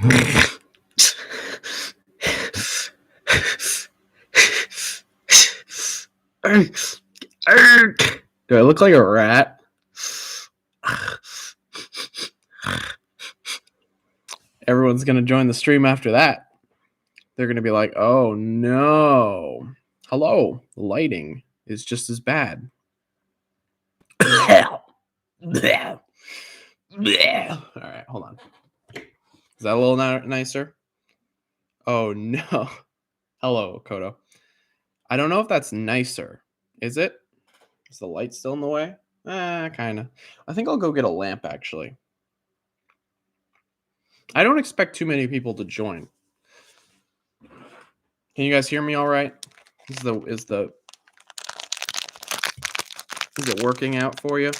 Do I look like a rat? Everyone's going to join the stream after that. They're going to be like, oh no. Hello. The lighting is just as bad. All right, hold on. Is that a little nicer? Oh no. Hello, Kodo. I don't know if that's nicer. Is it? Is the light still in the way? Kind of. I think I'll go get a lamp, actually. I don't expect too many people to join. Can you guys hear me all right? Is it working out for you?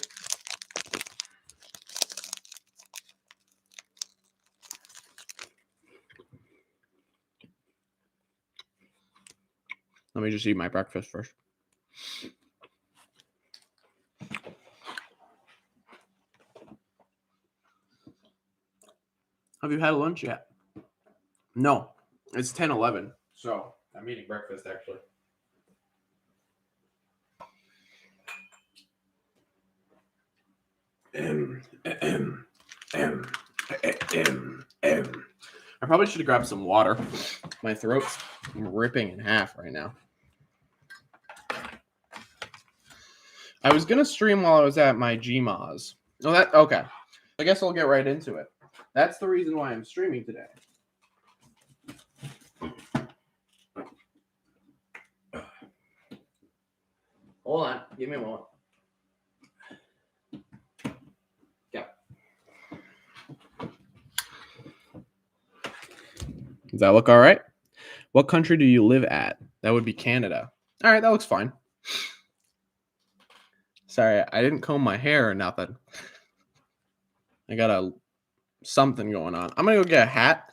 Let me just eat my breakfast first. Have you had lunch yet? No, it's 10:11, so I'm eating breakfast actually. I probably should have grabbed some water. My throat's ripping in half right now. I was gonna stream while I was at my Gmaz. Oh, okay. I guess I'll get right into it. That's the reason why I'm streaming today. Hold on, give me a moment. Yeah. Does that look all right? What country do you live at? That would be Canada. All right, that looks fine. Sorry, I didn't comb my hair or nothing. I got something going on. I'm gonna go get a hat.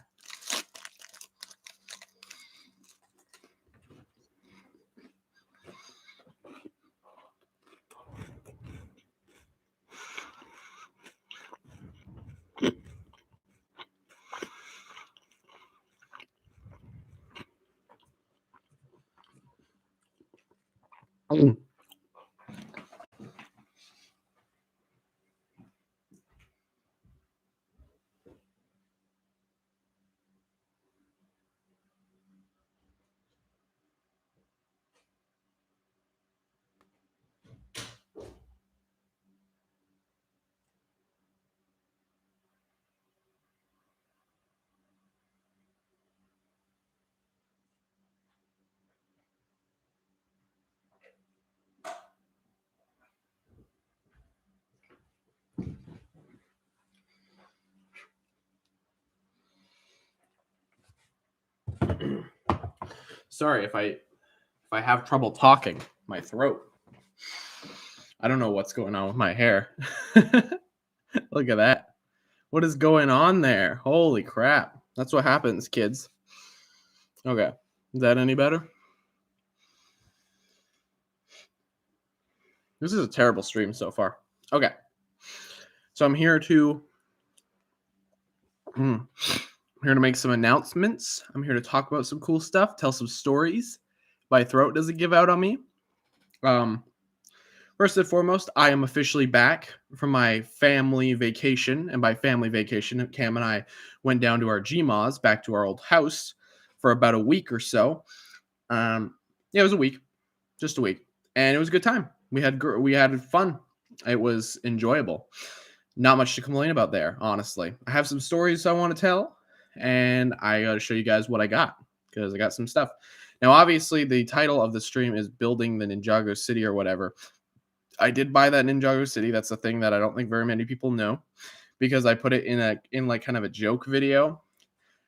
Sorry if I have trouble talking. My throat. I don't know what's going on with my hair. Look at that. What is going on there? Holy crap. That's what happens, kids. Okay. Is that any better? This is a terrible stream so far. Okay. So I'm here to make some announcements. I'm here to talk about some cool stuff, tell some stories. My throat doesn't give out on me. First and foremost, I am officially back from my family vacation. And by family vacation, Cam and I went down to our Gmaz, back to our old house for about a week or so. Yeah, it was a week. Just a week. And it was a good time. We had fun. It was enjoyable. Not much to complain about there, honestly. I have some stories I want to tell, and I got to show you guys what I got, because I got some stuff. Now, obviously, the title of the stream is Building the Ninjago City or whatever. I did buy that Ninjago City. That's a thing that I don't think very many people know, because I put it in like kind of a joke video,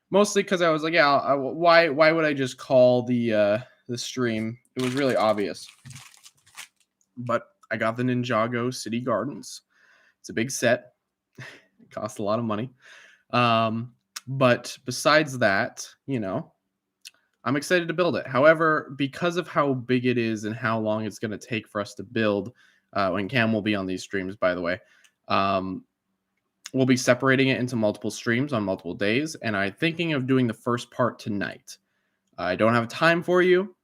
mostly because I was like, yeah, why would I just call the stream? It was really obvious. But I got the Ninjago City Gardens. It's a big set. It costs a lot of money. But besides that, I'm excited to build it. However, because of how big it is and how long it's going to take for us to build, when Cam will be on these streams, by the way, we'll be separating it into multiple streams on multiple days, and I'm thinking of doing the first part tonight. I don't have time for you,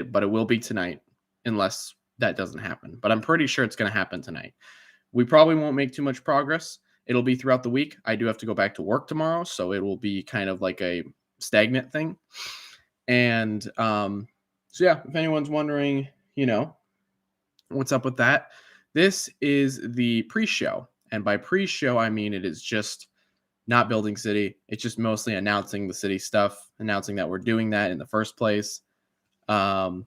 but it will be tonight, unless that doesn't happen. But I'm pretty sure it's going to happen tonight. We probably won't make too much progress. It'll be throughout the week. I do have to go back to work tomorrow, so it will be kind of like a stagnant thing. And so yeah, if anyone's wondering, what's up with that, this is the pre-show. And by pre-show, I mean it is just not building city. It's just mostly announcing the city stuff, announcing that we're doing that in the first place, and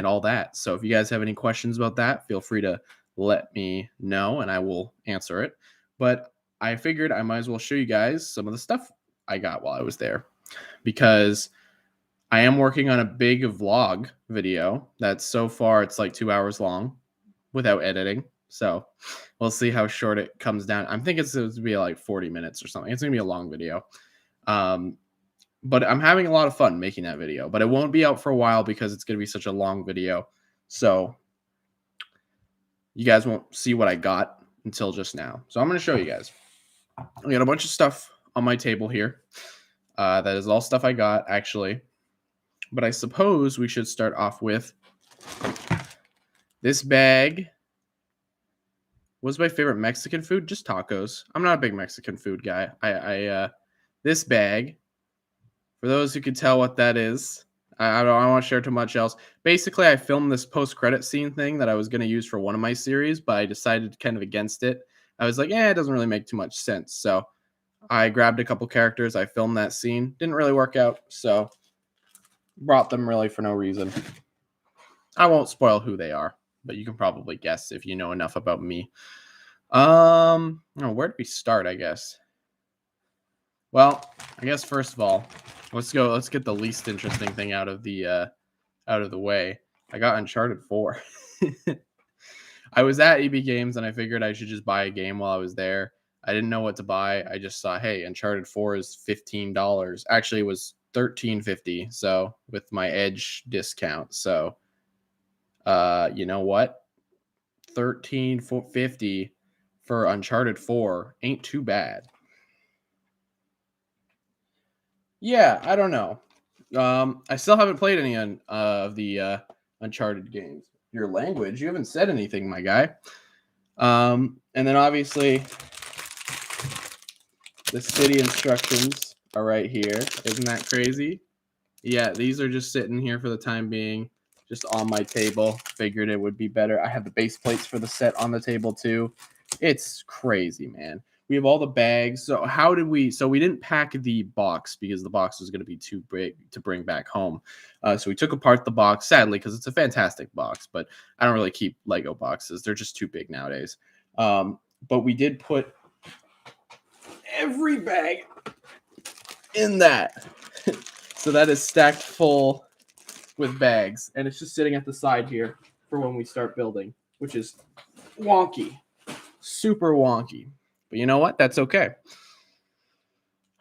all that. So if you guys have any questions about that, feel free to let me know and I will answer it. But I figured I might as well show you guys some of the stuff I got while I was there, because I am working on a big vlog video that's so far it's like 2 hours long without editing. So we'll see how short it comes down. I'm thinking it's going to be like 40 minutes or something. It's going to be a long video. But I'm having a lot of fun making that video, but it won't be out for a while because it's going to be such a long video. So you guys won't see what I got until just now. So I'm going to show you guys. I got a bunch of stuff on my table here. That is all stuff I got, actually. But I suppose we should start off with this bag. What's my favorite Mexican food? Just tacos. I'm not a big Mexican food guy. This bag, for those who could tell what that is, I don't want to share too much else. Basically, I filmed this post-credit scene thing that I was going to use for one of my series, but I decided kind of against it. I was like, it doesn't really make too much sense. So I grabbed a couple characters. I filmed that scene. Didn't really work out, so brought them really for no reason. I won't spoil who they are, but you can probably guess if you know enough about me. Where do we start, I guess? Well, I guess first of all, let's get the least interesting thing out of the way. I got Uncharted 4. I was at EB Games and I figured I should just buy a game while I was there. I didn't know what to buy. I just saw, hey, Uncharted 4 is $15. Actually, it was $13.50. So with my Edge discount. So, you know what? $13.50 for Uncharted 4 ain't too bad. Yeah, I don't know. I still haven't played any of the Uncharted games. Your language? You haven't said anything, my guy. And then obviously the city instructions are right here. Isn't that crazy? Yeah, these are just sitting here for the time being, just on my table. Figured it would be better. I have the base plates for the set on the table too. It's crazy, man. We have all the bags. So we didn't pack the box because the box was going to be too big to bring back home. So we took apart the box, sadly, because it's a fantastic box, but I don't really keep Lego boxes. They're just too big nowadays. But we did put every bag in that. So that is stacked full with bags. And it's just sitting at the side here for when we start building, which is wonky. Super wonky. But you know what? That's okay.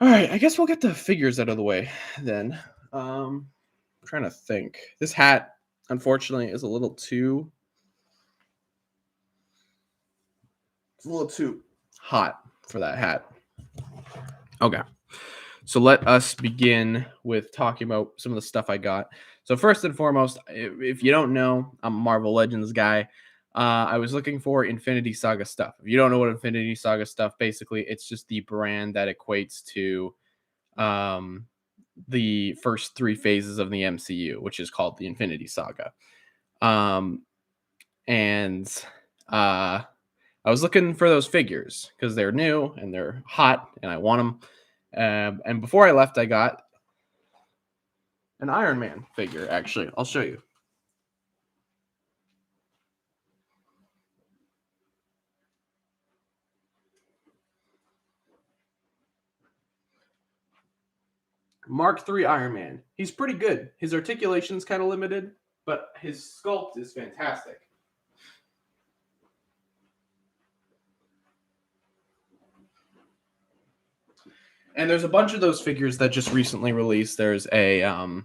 All right, I guess we'll get the figures out of the way then. I'm trying to think. This hat, unfortunately, is a little too hot for that hat. Okay. So let us begin with talking about some of the stuff I got. So first and foremost, if you don't know, I'm a Marvel Legends guy. I was looking for Infinity Saga stuff. If you don't know what Infinity Saga stuff, basically, it's just the brand that equates to the first three phases of the MCU, which is called the Infinity Saga. I was looking for those figures because they're new and they're hot and I want them. And before I left, I got an Iron Man figure, actually. I'll show you. Mark III Iron Man. He's pretty good. His articulation's kind of limited, but his sculpt is fantastic. And there's a bunch of those figures that just recently released. There's Thanos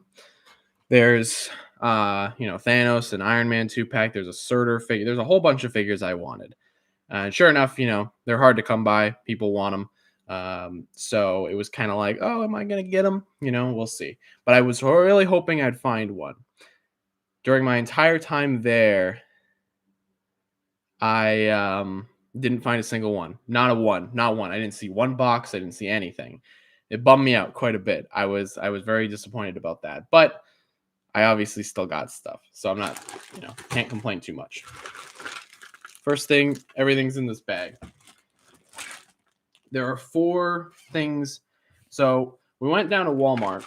and Iron Man 2-pack. There's a Surtur figure. There's a whole bunch of figures I wanted. And sure enough, they're hard to come by. People want them. So it was kind of like, oh, am I going to get them? We'll see. But I was really hoping I'd find one. During my entire time there, I didn't find a single one. Not a one. Not one. I didn't see one box. I didn't see anything. It bummed me out quite a bit. I was very disappointed about that. But I obviously still got stuff. So I'm not, can't complain too much. First thing, everything's in this bag. There are 4 things. So we went down to Walmart.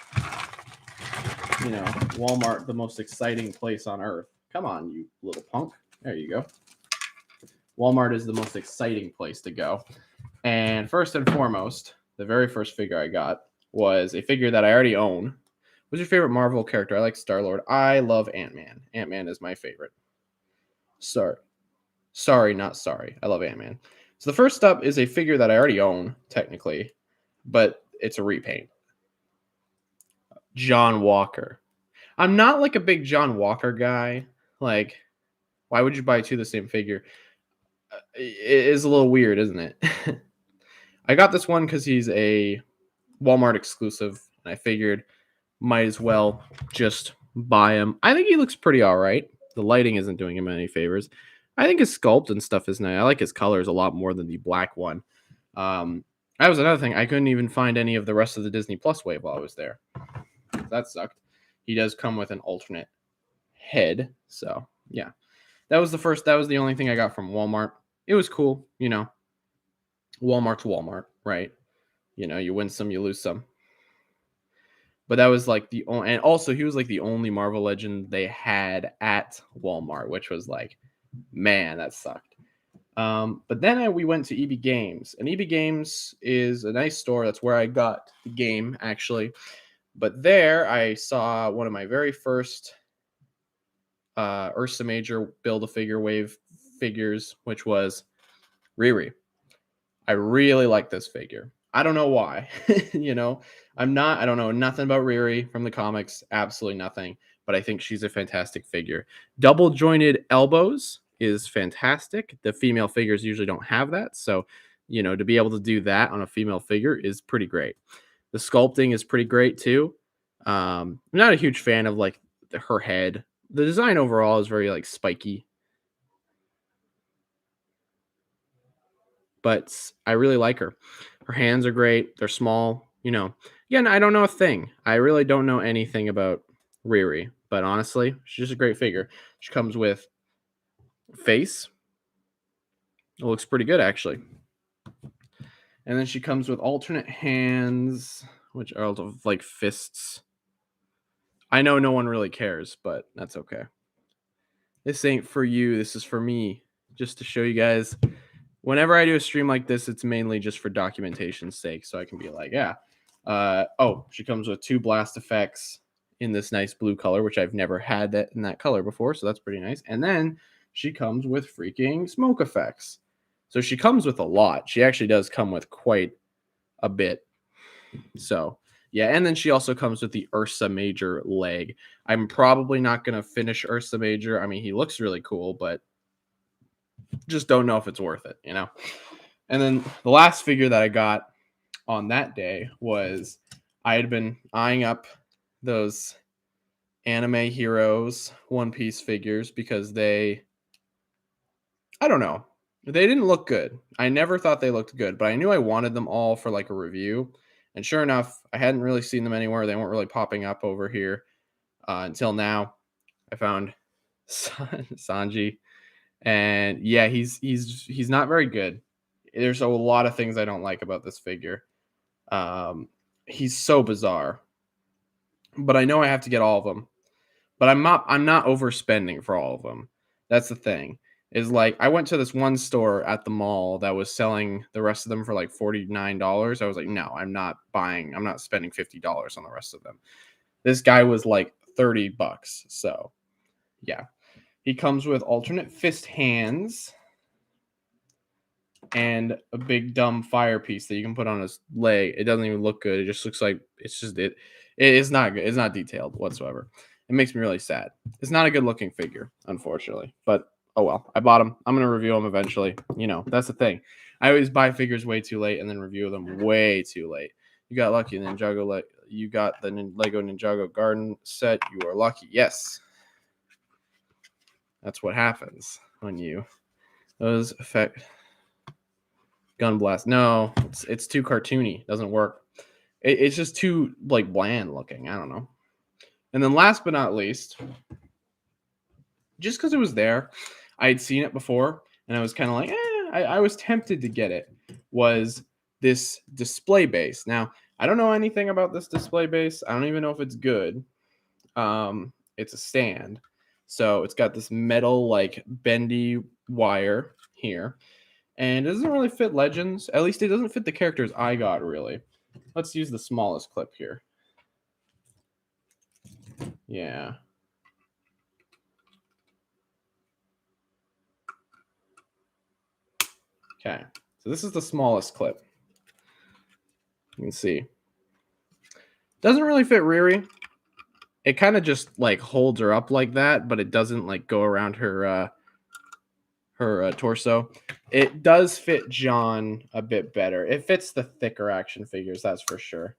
Walmart, the most exciting place on earth. Come on, you little punk. There you go. Walmart is the most exciting place to go. And first and foremost, the very first figure I got was a figure that I already own. What's your favorite Marvel character? I like Star-Lord. I love Ant-Man. Ant-Man is my favorite. Sorry, not sorry. I love Ant-Man. So the first up is a figure that I already own, technically, but it's a repaint. John Walker. I'm not like a big John Walker guy. Like, why would you buy 2 of the same figure? It is a little weird, isn't it? I got this one because he's a Walmart exclusive, and I figured might as well just buy him. I think he looks pretty all right. The lighting isn't doing him any favors. I think his sculpt and stuff is nice. I like his colors a lot more than the black one. That was another thing. I couldn't even find any of the rest of the Disney Plus wave while I was there. That sucked. He does come with an alternate head. So, yeah. That was the only thing I got from Walmart. It was cool, Walmart's Walmart, right? You win some, you lose some. But that was like the only, and also he was like the only Marvel Legend they had at Walmart, which was like, man, that sucked. But then we went to EB Games, and EB Games is a nice store. That's where I got the game, actually. But there I saw one of my very first Ursa Major Build-A-Figure wave figures, which was Riri. I really like this figure. I don't know why. I don't know nothing about Riri from the comics, absolutely nothing, but I think she's a fantastic figure. Double jointed elbows is fantastic. The female figures usually don't have that, so to be able to do that on a female figure is pretty great. The sculpting is pretty great too. I'm not a huge fan of like her head. The design overall is very like spiky, but I really like her. Her hands are great. They're small. Again, I don't know a thing. I really don't know anything about Riri, but honestly, she's just a great figure. She comes with face. It looks pretty good, actually. And then she comes with alternate hands, which are like fists. I know no one really cares, but that's okay. This ain't for you. This is for me. Just to show you guys. Whenever I do a stream like this, it's mainly just for documentation's sake. So I can be like, yeah. She comes with 2 blast effects in this nice blue color, which I've never had that in that color before. So that's pretty nice. And then she comes with freaking smoke effects. So she comes with a lot. She actually does come with quite a bit. So, yeah. And then she also comes with the Ursa Major leg. I'm probably not going to finish Ursa Major. I mean, he looks really cool, but just don't know if it's worth it, And then the last figure that I got on that day was I had been eyeing up those Anime Heroes One Piece figures because I don't know, they didn't look good. I never thought they looked good, but I knew I wanted them all for like a review. And sure enough, I hadn't really seen them anywhere. They weren't really popping up over here until now. I found Sanji. And yeah, he's not very good. There's a lot of things I don't like about this figure. He's so bizarre. But I know I have to get all of them. But I'm not overspending for all of them. That's the thing. Is like I went to this one store at the mall that was selling the rest of them for like $49. I was like, no, I'm not spending $50 on the rest of them. This guy was like $30. So yeah. He comes with alternate fist hands and a big dumb fire piece that you can put on his leg. It doesn't even look good. It just looks like it is not good. It's not detailed whatsoever. It makes me really sad. It's not a good looking figure, unfortunately. But Oh well, I bought them. I'm gonna review them eventually. That's the thing. I always buy figures way too late and then review them way too late. You got lucky, Ninjago. You got the Lego Ninjago Garden set. You are lucky. Yes, that's what happens when you those affect gun blast. No, it's too cartoony. Doesn't work. It's just too like bland looking. I don't know. And then last but not least, just because it was there, I had seen it before, and I was kind of like, I was tempted to get it. Was this display base? Now I don't know anything about this display base. I don't even know if it's good. It's a stand, so it's got this metal like bendy wire here, and it doesn't really fit Legends. At least it doesn't fit the characters I got really. Let's use the smallest clip here. Yeah. Okay, so this is the smallest clip. You can see. Doesn't really fit Riri. It kind of just like holds her up like that, but it doesn't like go around her torso. It does fit John a bit better. It fits the thicker action figures, that's for sure.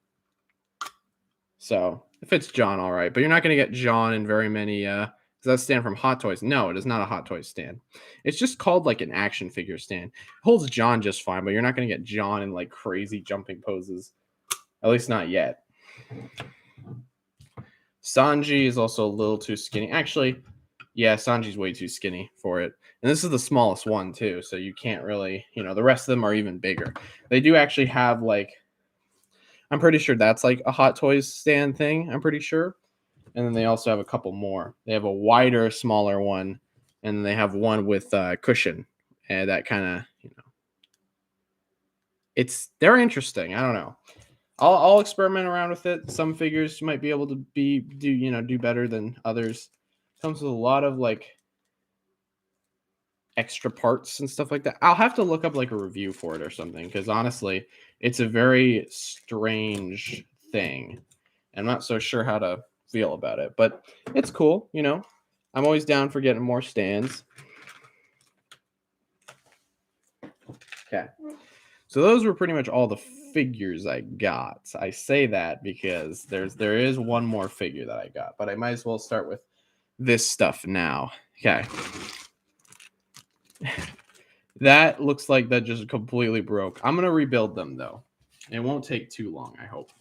So it fits John all right, but you're not going to get John in very many. Does that stand from Hot Toys? No, it is not a Hot Toys stand. It's just called like an action figure stand. It holds John just fine, but you're not going to get John in like crazy jumping poses. At least not yet. Sanji is also a little too skinny. Actually, yeah, Sanji's way too skinny for it. And this is the smallest one too, so you can't really, the rest of them are even bigger. They do actually have like, I'm pretty sure that's like a Hot Toys stand thing, I'm pretty sure. And then they also have a couple more. They have a wider, smaller one, and then they have one with cushion. And that kind of, they're interesting. I don't know. I'll experiment around with it. Some figures might be able to do better than others. Comes with a lot of like extra parts and stuff like that. I'll have to look up like a review for it or something, because honestly, it's a very strange thing. I'm not so sure how to feel about it, but it's cool. I'm always down for getting more stands. Okay, so those were pretty much all the figures I got. I say that because there is one more figure that I got, but I might as well start with this stuff now. Okay. That looks like that just completely broke. I'm gonna rebuild them though. It won't take too long, I hope.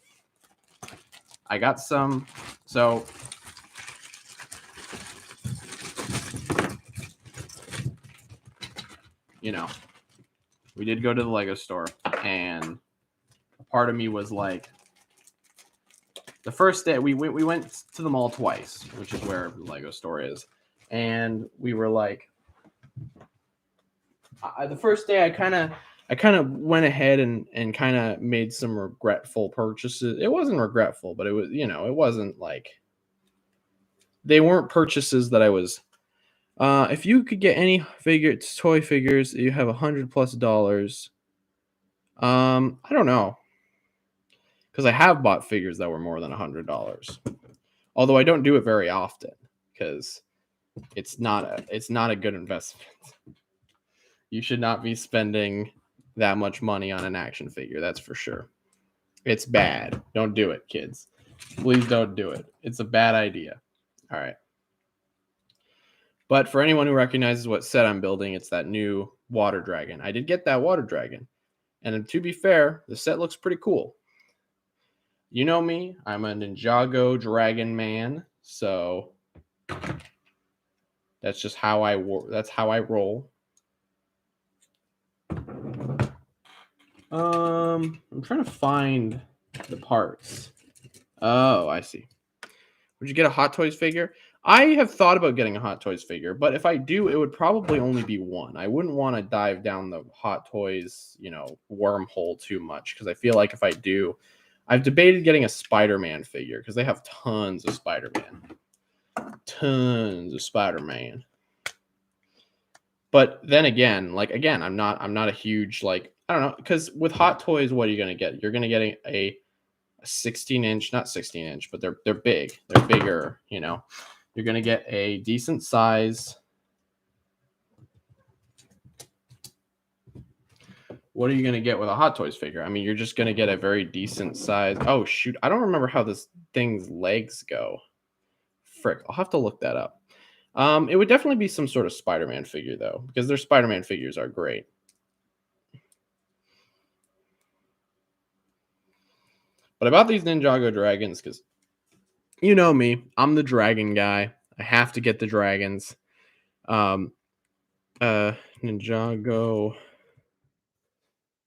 I got some, so we did go to the Lego store, and a part of me was like, the first day we went to the mall twice, which is where the Lego store is, and we were like, the first day I kind of went ahead and kind of made some regretful purchases. It wasn't regretful, but it was, it wasn't like, they weren't purchases that I was. If you could get any toy figures, you have $100+. I don't know, because I have bought figures that were more than $100. Although I don't do it very often, because it's not a good investment. You should not be spending that much money on an action figure, that's for sure. It's bad. Don't do it, kids. Please don't do it. It's a bad idea. All right. But for anyone who recognizes what set I'm building, it's that new water dragon. I did get that water dragon. And to be fair, the set looks pretty cool. You know me, I'm a Ninjago dragon man, so that's just how I roll. I'm trying to find the parts. Oh, I see. Would you get a Hot Toys figure? I have thought about getting a Hot Toys figure, but if I do, it would probably only be one. I wouldn't want to dive down the Hot Toys, wormhole too much, because I feel like if I do, I've debated getting a Spider-Man figure, because they have tons of Spider-Man. Tons of Spider-Man. But then again, I'm not a huge, I don't know, because with Hot Toys, what are you going to get? You're going to get a 16-inch, not 16-inch, but they're big. They're bigger, You're going to get a decent size what are you going to get with a Hot Toys figure? I mean, you're just going to get a very decent size. Oh, shoot. I don't remember how this thing's legs go. Frick. I'll have to look that up. It would definitely be some sort of Spider-Man figure, though, because their Spider-Man figures are great. But about these Ninjago dragons, because you know me, I'm the dragon guy. I have to get the dragons. Ninjago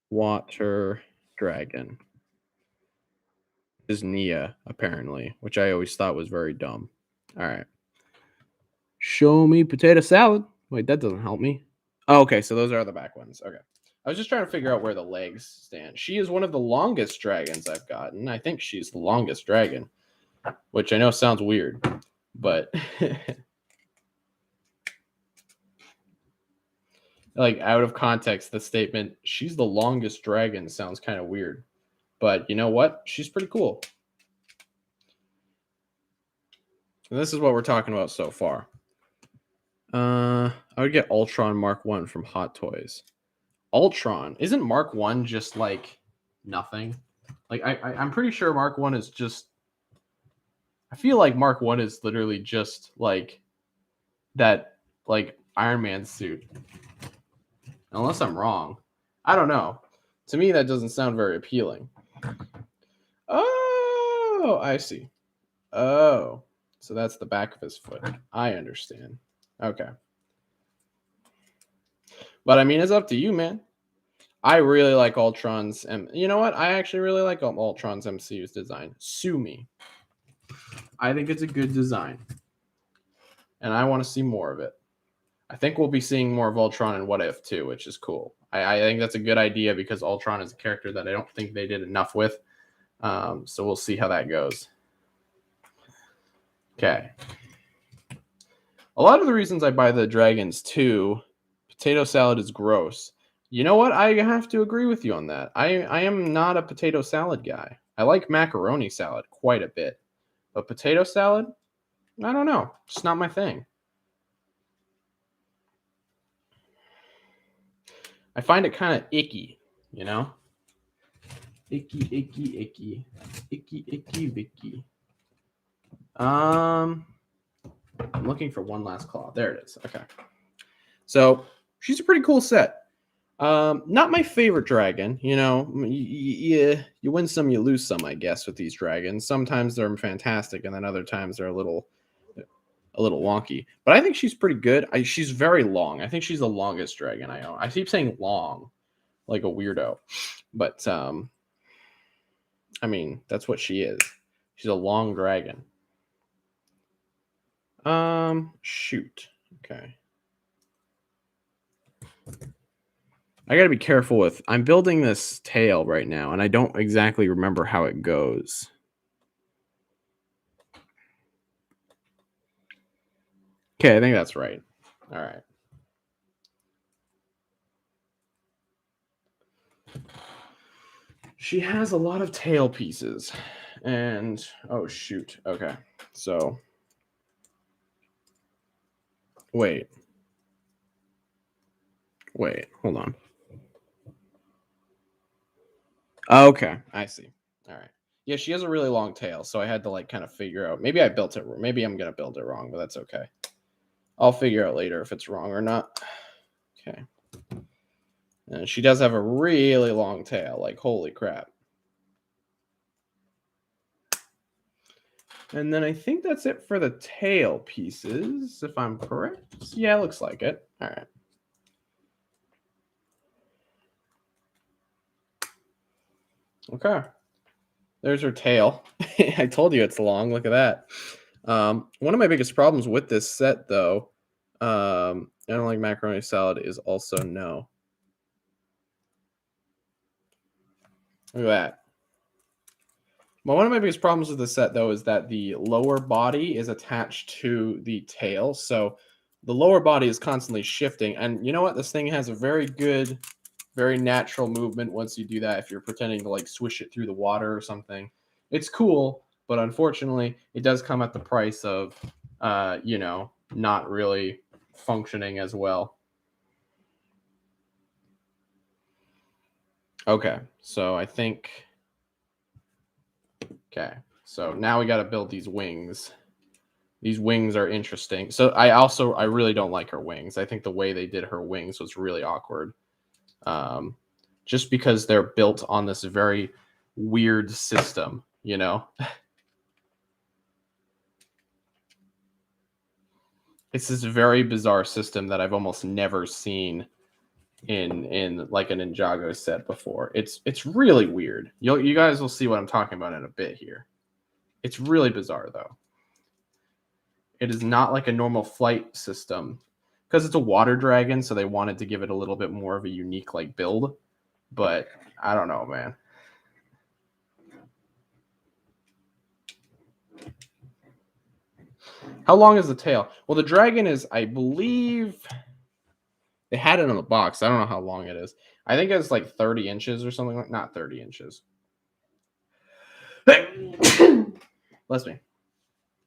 water dragon is Nia, apparently, which I always thought was very dumb. All right. Show me potato salad. Wait, that doesn't help me. Oh, okay, so those are the back ones. Okay. I was just trying to figure out where the legs stand. She is one of the longest dragons I've gotten. I think she's the longest dragon, which I know sounds weird, but like out of context, the statement, she's the longest dragon, sounds kind of weird. But you know what? She's pretty cool. And this is what we're talking about so far. I would get Ultron Mark 1 from Hot Toys. Ultron, isn't Mark 1 just like nothing? Like I'm pretty sure Mark 1 is just, I feel like Mark 1 is literally just like that, like Iron Man suit. Unless I'm wrong. I don't know. To me, that doesn't sound very appealing. Oh, I see. Oh, so that's the back of his foot. I understand. Okay. But I mean, it's up to you, man. I really like Ultron's, and you know what? I actually really like Ultron's MCU's design. Sue me. I think it's a good design, and I want to see more of it. I think we'll be seeing more of Ultron in What If too, which is cool. I think that's a good idea because Ultron is a character that I don't think they did enough with. So we'll see how that goes. Okay. A lot of the reasons I buy the dragons too, potato salad is gross. You know what? I have to agree with you on that. I am not a potato salad guy. I like macaroni salad quite a bit. But potato salad, I don't know. It's not my thing. I find it kind of icky, you know? Icky, icky, icky. Icky, icky, vicky. I'm looking for one last claw. There it is. Okay. So she's a pretty cool set. Not my favorite dragon. You know, you win some, you lose some, I guess, with these dragons. Sometimes they're fantastic, and then other times they're a little wonky. But I think she's pretty good. She's very long. I think she's the longest dragon I own. I keep saying long, like a weirdo, but I mean that's what she is. She's a long dragon. Shoot. Okay. I got to be careful with, I'm building this tail right now, and I don't exactly remember how it goes. Okay, I think that's right. All right. She has a lot of tail pieces, and oh shoot. Okay, so wait, hold on. Okay, I see. All right. Yeah, she has a really long tail, so I had to like kind of figure out. Maybe I built it. Maybe I'm gonna build it wrong, but that's okay. I'll figure out later if it's wrong or not. Okay. And she does have a really long tail. Like holy crap. And then I think that's it for the tail pieces, if I'm correct. Yeah, looks like it. All right. Okay. There's her tail. I told you it's long. Look at that. One of my biggest problems with this set, though, I don't like macaroni salad, is also no. Look at that. Well, one of my biggest problems with this set, though, is that the lower body is attached to the tail. So the lower body is constantly shifting. And you know what? This thing has a very good, very natural movement once you do that. If you're pretending to like swish it through the water or something, it's cool. But unfortunately, it does come at the price of, you know, not really functioning as well. Okay, so I think. Okay, so now we got to build these wings. These wings are interesting. So I really don't like her wings. I think the way they did her wings was really awkward. Um, just because they're built on this very weird system, you know? It's this very bizarre system that I've almost never seen in like a Ninjago set before. It's really weird. You guys will see what I'm talking about in a bit here. It's really bizarre though. It is not like a normal flight system because it's a water dragon, so they wanted to give it a little bit more of a unique like build. But I don't know, man. How long is the tail? Well, the dragon is, I believe, they had it on the box. I don't know how long it is. I think it's like 30 inches or something like. Not 30 inches. Bless me.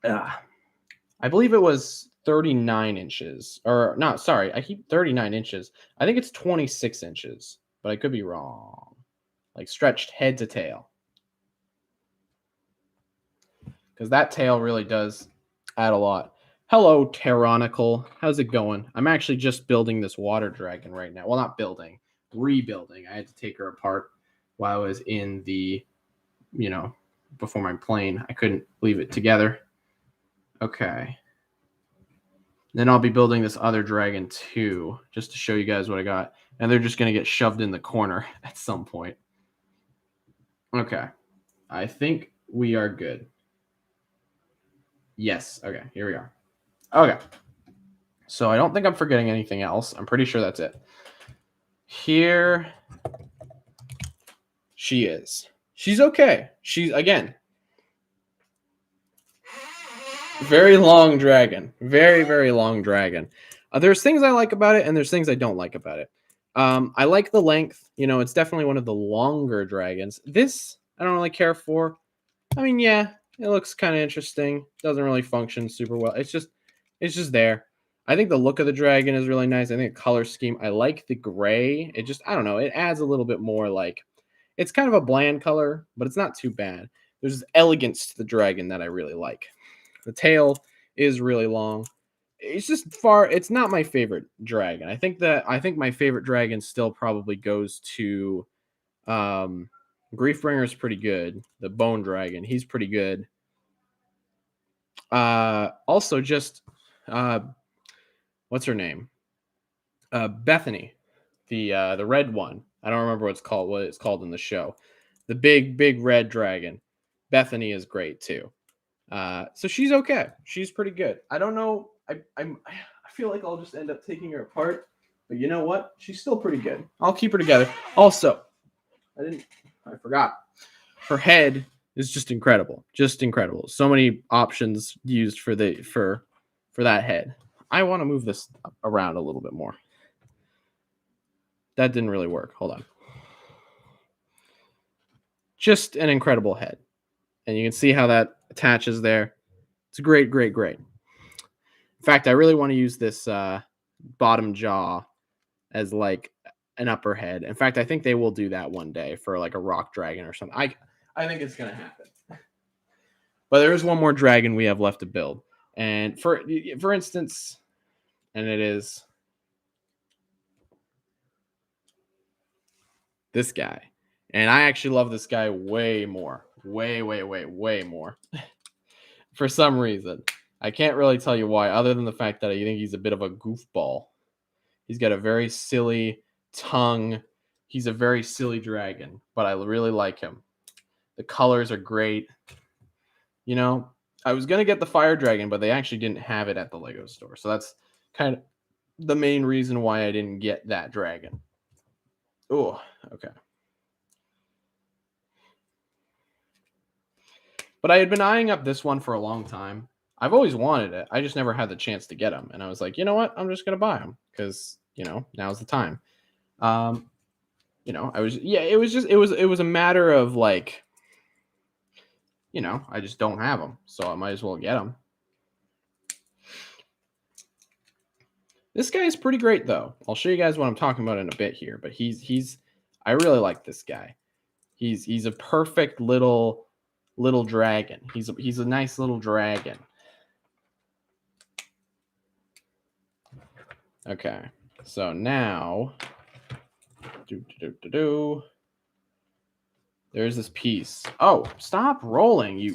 I believe it was 39 inches. Or, no, sorry. I keep 39 inches. I think it's 26 inches, but I could be wrong. Like stretched head to tail. Because that tail really does add a lot. Hello, Tyrannical. How's it going? I'm actually just building this water dragon right now. Well, not building, rebuilding. I had to take her apart while I was in the, before my plane. I couldn't leave it together. Okay. Then I'll be building this other dragon too, just to show you guys what I got. And they're just going to get shoved in the corner at some point. Okay. I think we are good. Yes. Okay. Here we are. Okay. So I don't think I'm forgetting anything else. I'm pretty sure that's it. Here she is. She's okay. She's, again, very long dragon. Very, very long dragon. There's things I like about it, and there's things I don't like about it. I like the length. It's definitely one of the longer dragons. This, I don't really care for. I mean, yeah, it looks kind of interesting. Doesn't really function super well. It's just there. I think the look of the dragon is really nice. I think the color scheme. I like the gray. It just, I don't know. It adds a little bit more like, it's kind of a bland color, but it's not too bad. There's this elegance to the dragon that I really like. The tail is really long. It's just it's not my favorite dragon. I think my favorite dragon still probably goes to Griefbringer is pretty good. The Bone Dragon, he's pretty good. Also just what's her name? Bethany, the red one. I don't remember what it's called in the show. The big red dragon. Bethany is great too. So she's okay. She's pretty good. I don't know. I feel like I'll just end up taking her apart. But you know what? She's still pretty good. I'll keep her together. Also, I forgot. Her head is just incredible. Just incredible. So many options used for that head. I want to move this around a little bit more. That didn't really work. Hold on. Just an incredible head. And you can see how that attaches there. It's great. In fact, I really want to use this bottom jaw as like an upper head. In fact, I think they will do that one day for like a rock dragon or something. I think it's going to happen. But there is one more dragon we have left to build. And for instance, and it is this guy. And I actually love this guy way more. Way more. For some reason. I can't really tell you why, other than the fact that I think he's a bit of a goofball. He's got a very silly tongue. He's a very silly dragon, but I really like him. The colors are great. I was going to get the fire dragon, but they actually didn't have it at the Lego store. So that's kind of the main reason why I didn't get that dragon. Oh, okay. But I had been eyeing up this one for a long time. I've always wanted it. I just never had the chance to get them. And I was like, you know what? I'm just going to buy them because, now's the time. It was a matter of like, I just don't have them. So I might as well get them. This guy is pretty great though. I'll show you guys what I'm talking about in a bit here, but he's I really like this guy. He's a perfect little dragon. He's a nice little dragon. Okay, so now, there's this piece. Oh, stop rolling, you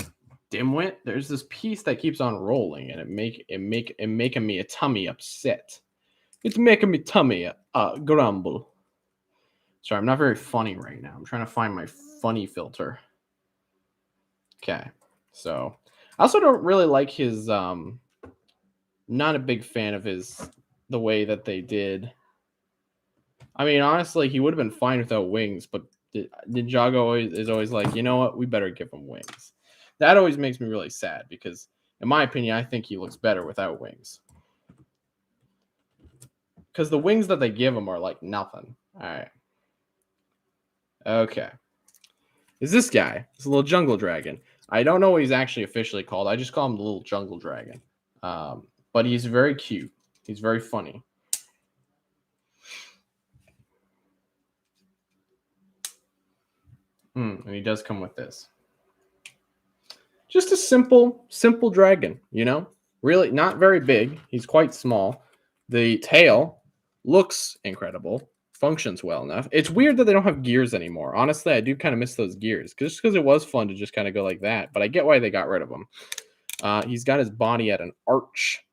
dimwit! There's this piece that keeps on rolling, and it making me a tummy upset. It's making me tummy grumble. Sorry, I'm not very funny right now. I'm trying to find my funny filter. Okay, so I also don't really like his. Not a big fan of the way that they did. I mean, honestly, he would have been fine without wings, but Ninjago is always like, you know what? We better give him wings. That always makes me really sad because, in my opinion, I think he looks better without wings. Because the wings that they give him are like nothing. All right. Okay. Is this guy? It's a little jungle dragon. I don't know what he's actually officially called. I just call him the little jungle dragon. But he's very cute. He's very funny. And he does come with this. Just a simple dragon, you know? Really not very big. He's quite small. The tail looks incredible. Functions well enough. It's weird that they don't have gears anymore. Honestly, I do kind of miss those gears. Just because it was fun to just kind of go like that. But I get why they got rid of them. He's got his body at an arch.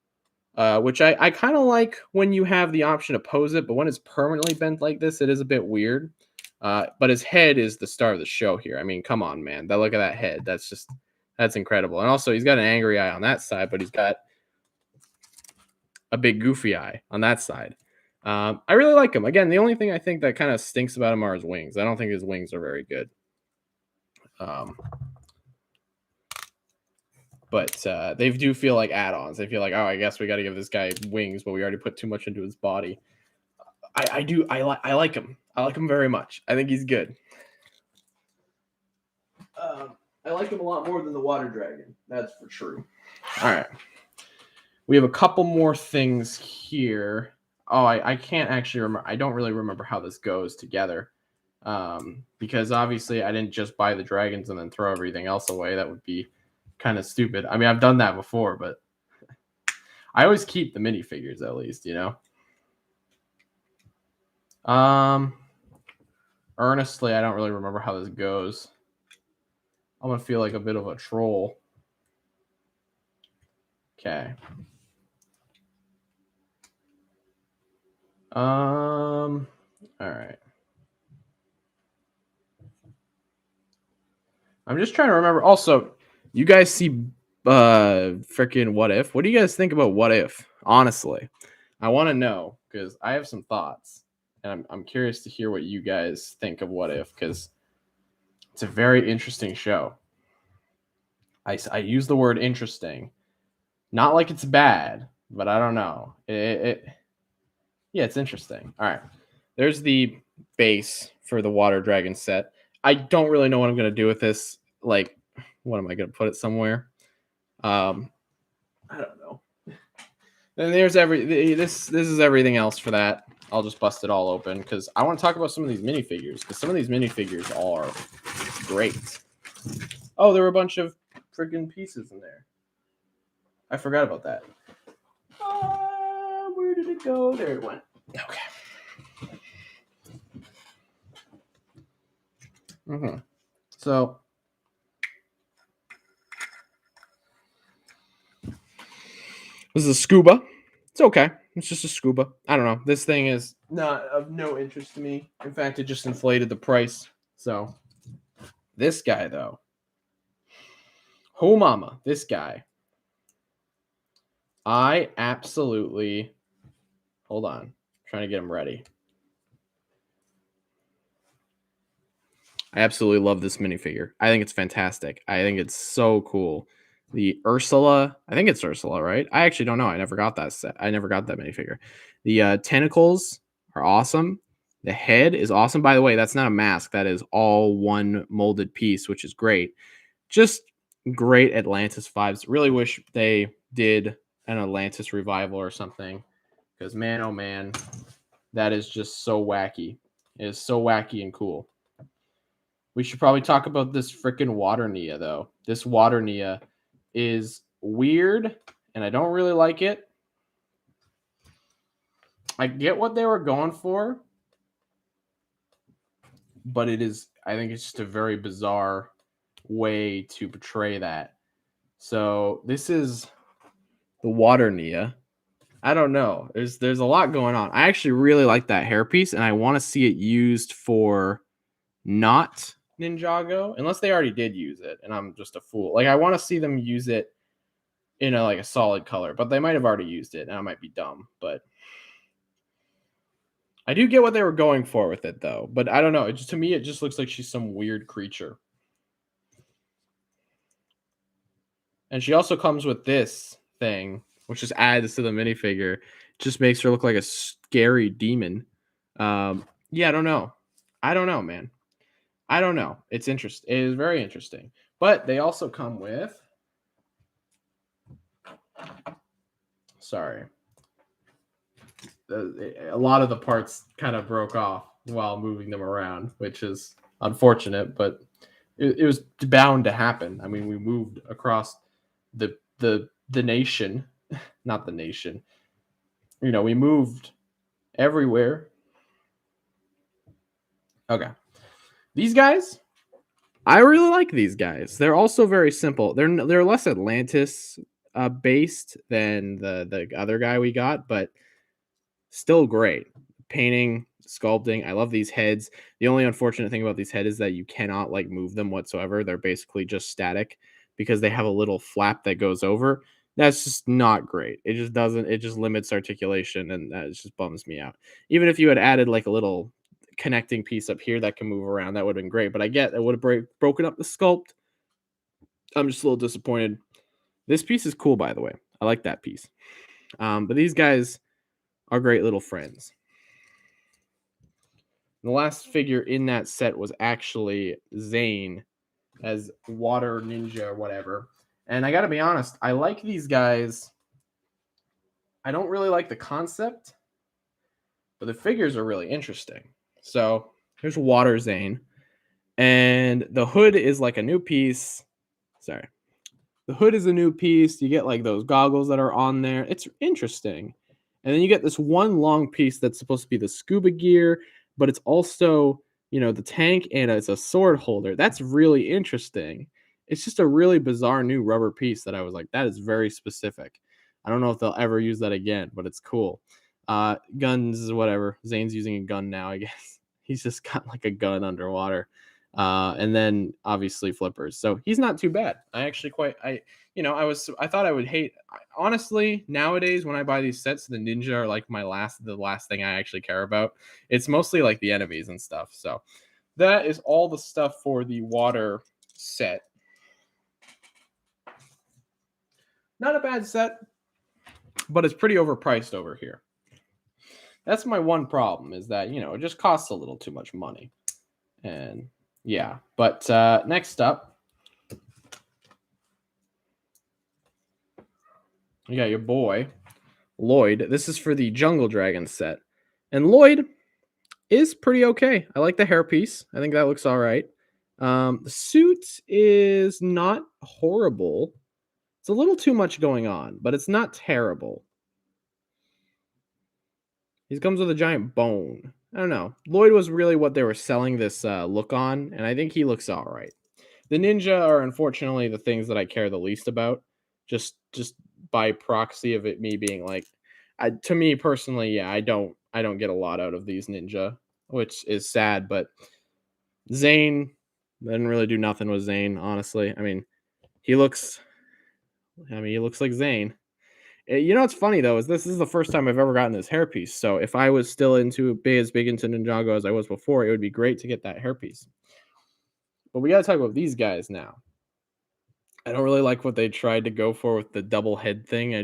Which I kind of like when you have the option to pose it. But when it's permanently bent like this, it is a bit weird. But his head is the star of the show here. I mean, come on, man. Look at that head. That's incredible. And also, he's got an angry eye on that side, but he's got a big goofy eye on that side. I really like him. Again, the only thing I think that kind of stinks about him are his wings. I don't think his wings are very good. But they do feel like add-ons. They feel like, oh, I guess we got to give this guy wings, but we already put too much into his body. I like him. I like him very much. I think he's good. I like him a lot more than the water dragon. That's for true. All right. We have a couple more things here. Oh, I can't actually remember. I don't really remember how this goes together. Because obviously I didn't just buy the dragons and then throw everything else away. That would be kind of stupid. I mean, I've done that before, but I always keep the minifigures at least, you know? Honestly, I don't really remember how this goes. I'm gonna feel like a bit of a troll. Okay. All right. I'm just trying to remember. Also, you guys see freaking What If? What do you guys think about What If? Honestly, I want to know because I have some thoughts, and I'm curious to hear what you guys think of What If because it's a very interesting show. I use the word interesting, not like it's bad, but I don't know. Yeah, it's interesting. All right, there's the base for the water dragon set. I don't really know what I'm gonna do with this. Like, what am I gonna put it somewhere? I don't know. And there's this is everything else for that. I'll just bust it all open because I want to talk about some of these minifigures because some of these minifigures are great. Oh, there were a bunch of freaking pieces in there. I forgot about that. Where did it go? There it went. Okay. So this is a scuba. It's okay. It's just a scuba. I don't know. This thing is not of no interest to me. In fact, it just inflated the price. So this guy though. Oh mama, this guy. I absolutely hold on. I'm trying to get him ready. I absolutely love this minifigure. I think it's fantastic. I think it's so cool. The Ursula, I think it's Ursula, right? I actually don't know. I never got that set. I never got that minifigure. The tentacles are awesome. The head is awesome. By the way, that's not a mask. That is all one molded piece, which is great. Just great Atlantis vibes. Really wish they did an Atlantis revival or something. Because man, oh man, that is just so wacky. It is so wacky and cool. We should probably talk about this freaking water Nia though. This water Nia is weird and I don't really like it. I get what they were going for, but I think it's just a very bizarre way to portray that. So this is the water Nia. I don't know. There's a lot going on. I actually really like that hairpiece, and I want to see it used for not Ninjago, unless they already did use it, and I'm just a fool. Like I want to see them use it in a solid color, but they might have already used it, and I might be dumb. But I do get what they were going for with it, though. But I don't know. To me, it just looks like she's some weird creature. And she also comes with this thing, which just adds to the minifigure. Just makes her look like a scary demon. Yeah, I don't know. I don't know, man. I don't know. It's interesting. It is very interesting. But they also come with. Sorry. A lot of the parts kind of broke off while moving them around, which is unfortunate, but it was bound to happen. I mean, we moved across the nation, not the nation. We moved everywhere. Okay. These guys, I really like these guys. They're also very simple. They're less Atlantis based than the other guy we got, but still great. Painting, sculpting. I love these heads. The only unfortunate thing about these heads is that you cannot move them whatsoever. They're basically just static because they have a little flap that goes over. That's just not great. It just doesn't. It just limits articulation, and that just bums me out. Even if you had added a little connecting piece up here that can move around, that would have been great. But I get it would have broken up the sculpt. I'm just a little disappointed. This piece is cool, by the way. I like that piece. But these guys are great little friends. The last figure in that set was actually Zane as Water Ninja or whatever. And I got to be honest, I like these guys. I don't really like the concept, but the figures are really interesting. So here's Water Zane. And the hood is like a new piece. Sorry. The hood is a new piece. You get those goggles that are on there. It's interesting. And then you get this one long piece that's supposed to be the scuba gear, but it's also, the tank and it's a sword holder. That's really interesting. It's just a really bizarre new rubber piece that I was like, that is very specific. I don't know if they'll ever use that again, but it's cool. Guns, whatever. Zane's using a gun now, I guess. He's just got a gun underwater. And then obviously flippers. So he's not too bad. I actually I thought I would hate. Honestly, nowadays when I buy these sets, the ninja are the last thing I actually care about. It's mostly the enemies and stuff. So that is all the stuff for the water set. Not a bad set, but it's pretty overpriced over here. That's my one problem is that, it just costs a little too much money. And yeah, but next up, you got your boy, Lloyd. This is for the Jungle Dragon set. And Lloyd is pretty okay. I like the hairpiece. I think that looks all right. The suit is not horrible. It's a little too much going on, but it's not terrible. He comes with a giant bone. I don't know. Lloyd was really what they were selling this look on, and I think he looks all right. The ninja are unfortunately the things that I care the least about, just by proxy of it me being to me personally, yeah, I don't get a lot out of these ninja, which is sad. But Zane, I didn't really do nothing with Zane, honestly. I mean, he looks like Zane. What's funny though is this is the first time I've ever gotten this hairpiece. So if I was still as big into Ninjago as I was before, it would be great to get that hairpiece. But we got to talk about these guys now. I don't really like what they tried to go for with the double head thing.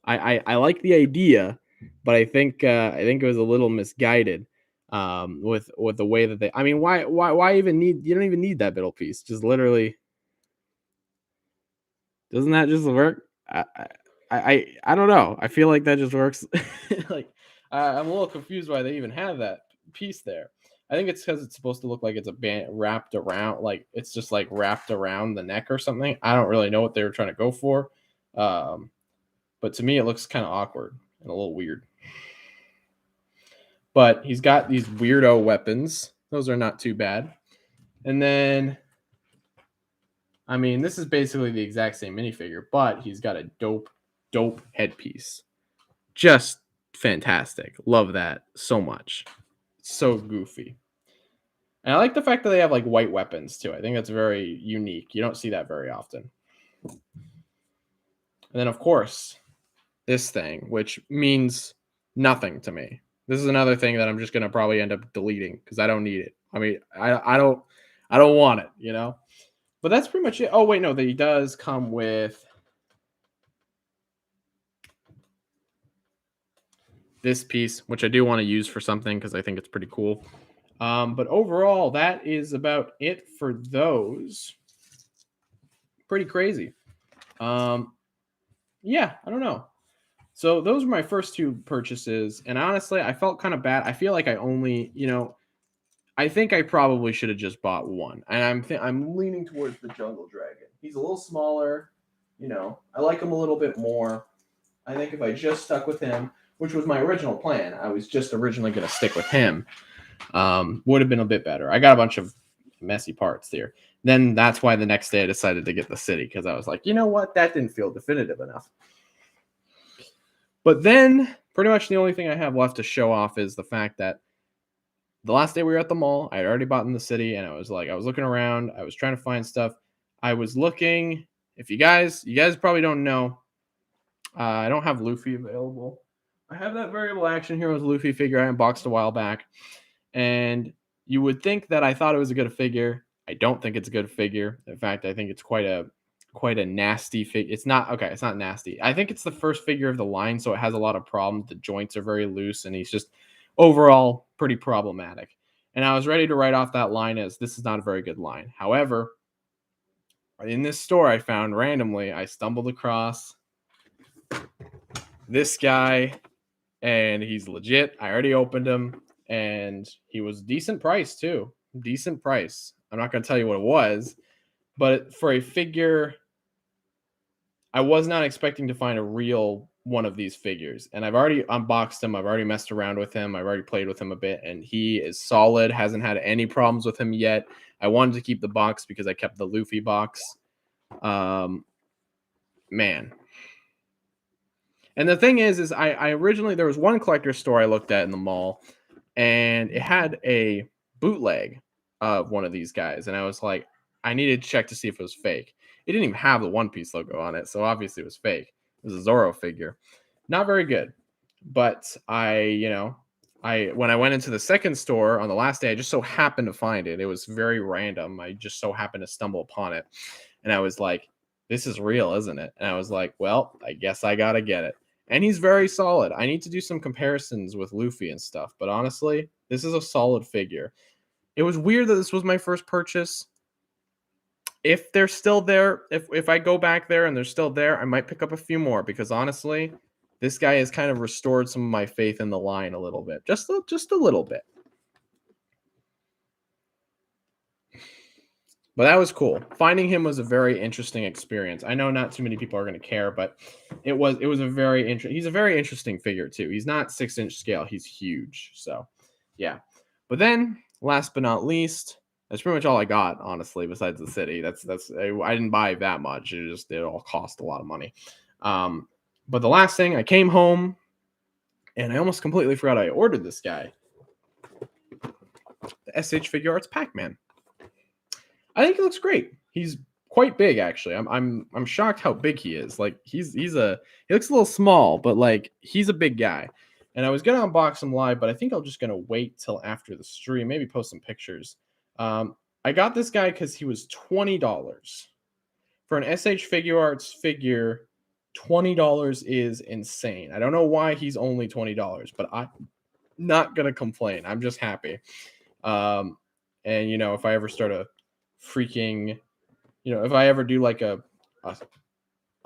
I like the idea, but I think it was a little misguided with the way that they. I mean, why even need? You don't even need that middle piece. Just literally, doesn't that just work? I don't know. I feel like that just works. I'm a little confused why they even have that piece there. I think it's because it's supposed to look like it's a band wrapped around, like it's just like wrapped around the neck or something. I don't really know what they were trying to go for, um, but to me it looks kind of awkward and a little weird. But he's got these weirdo weapons; those are not too bad. And then, I mean, this is basically the exact same minifigure, but he's got a dope headpiece. Just fantastic. Love that so much. So goofy. And I like the fact that they have like white weapons too. I think that's very unique. You don't see that very often. And then, of course, this thing, which means nothing to me. This is another thing that I'm just gonna probably end up deleting because I don't need it. I mean, I don't want it, you know. But that's pretty much it. Oh wait, no, he does come with this piece, which I do want to use for something because I think it's pretty cool. But overall, that is about it for those. Pretty crazy. Yeah, I don't know. So those were my first two purchases, and honestly, I felt kind of bad. I feel like I only, I think I probably should have just bought one, and I'm leaning towards the Jungle Dragon. He's a little smaller, I like him a little bit more. I think if I just stuck with him, which was my original plan, I was just originally going to stick with him, would have been a bit better. I got a bunch of messy parts there. Then that's why the next day I decided to get the city, because I was like, you know what? That didn't feel definitive enough. But then pretty much the only thing I have left to show off is the fact that the last day we were at the mall, I had already bought in the city, and I was looking around, I was trying to find stuff. I was looking, if you guys probably don't know, I don't have Luffy available. I have that variable action heroes Luffy figure I unboxed a while back, and you would think that I thought it was a good figure. I don't think it's a good figure. In fact, I think it's quite a nasty figure. It's not okay. It's not nasty. I think it's the first figure of the line, so it has a lot of problems. The joints are very loose, and he's just overall pretty problematic. And I was ready to write off that line as this is not a very good line. However, in this store I found randomly, I stumbled across this guy, and he's legit. I already opened him, and he was decent price too. Decent price. I'm not going to tell you what it was, but for a figure, I was not expecting to find a real one of these figures. And I've already unboxed him. I've already messed around with him. I've already played with him a bit, and he is solid. Hasn't had any problems with him yet. I wanted to keep the box because I kept the Luffy box. Man. And the thing is I originally, there was one collector store I looked at in the mall, and it had a bootleg of one of these guys. And I was like, I needed to check to see if it was fake. It didn't even have the One Piece logo on it, so obviously it was fake. It was a Zoro figure. Not very good. But when I went into the second store on the last day, I just so happened to find it. It was very random. I just so happened to stumble upon it. And I was like, this is real, isn't it? And I was like, well, I guess I got to get it. And he's very solid. I need to do some comparisons with Luffy and stuff. But honestly, this is a solid figure. It was weird that this was my first purchase. If they're still there, if I go back there and they're still there, I might pick up a few more, because honestly, this guy has kind of restored some of my faith in the line a little bit. Just a little bit. But that was cool. Finding him was a very interesting experience. I know not too many people are going to care, but it was a very he's a very interesting figure too. He's not 6-inch scale. He's huge. So, yeah. But then, last but not least, that's pretty much all I got, honestly, besides the city. I didn't buy that much. It all cost a lot of money. But the last thing, I came home, and I almost completely forgot I ordered this guy. The SH Figure Arts Pac-Man. I think he looks great. He's quite big, actually. I'm shocked how big he is. Like he looks a little small, but like he's a big guy. And I was gonna unbox him live, but I think I'm just gonna wait till after the stream. Maybe post some pictures. I got this guy because he was $20 for an SH Figure Arts figure. $20 is insane. I don't know why he's only $20, but I'm not gonna complain. I'm just happy. And if I ever start a freaking, if I ever do like a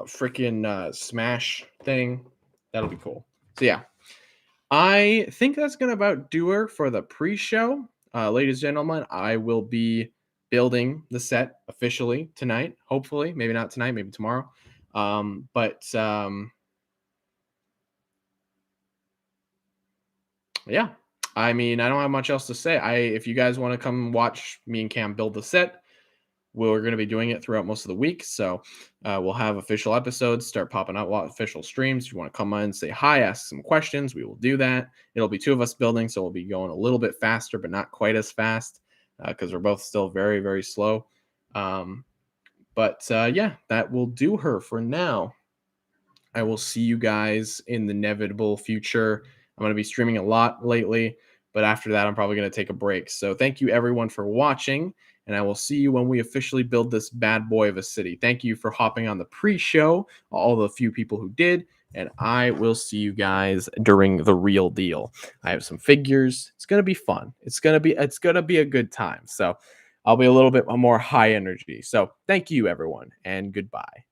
freaking Smash thing, that'll be cool. So yeah, I think that's gonna about do her for the pre-show. ladies and gentlemen, I will be building the set officially tonight. Hopefully, maybe not tonight, maybe tomorrow. But yeah, I mean, I don't have much else to say. If you guys want to come watch me and Cam build the set, we're going to be doing it throughout most of the week. So we'll have official episodes start popping out, official streams. If you want to come on, say hi, ask some questions, we will do that. It'll be two of us building, so we'll be going a little bit faster, but not quite as fast because we're both still very, very slow. But yeah, that will do her for now. I will see you guys in the inevitable future. I'm going to be streaming a lot lately, but after that, I'm probably going to take a break. So thank you everyone for watching, and I will see you when we officially build this bad boy of a city. Thank you for hopping on the pre-show, all the few people who did, and I will see you guys during the real deal. I have some figures. It's going to be fun. It's going to be a good time. So I'll be a little bit more high energy. So thank you everyone, and goodbye.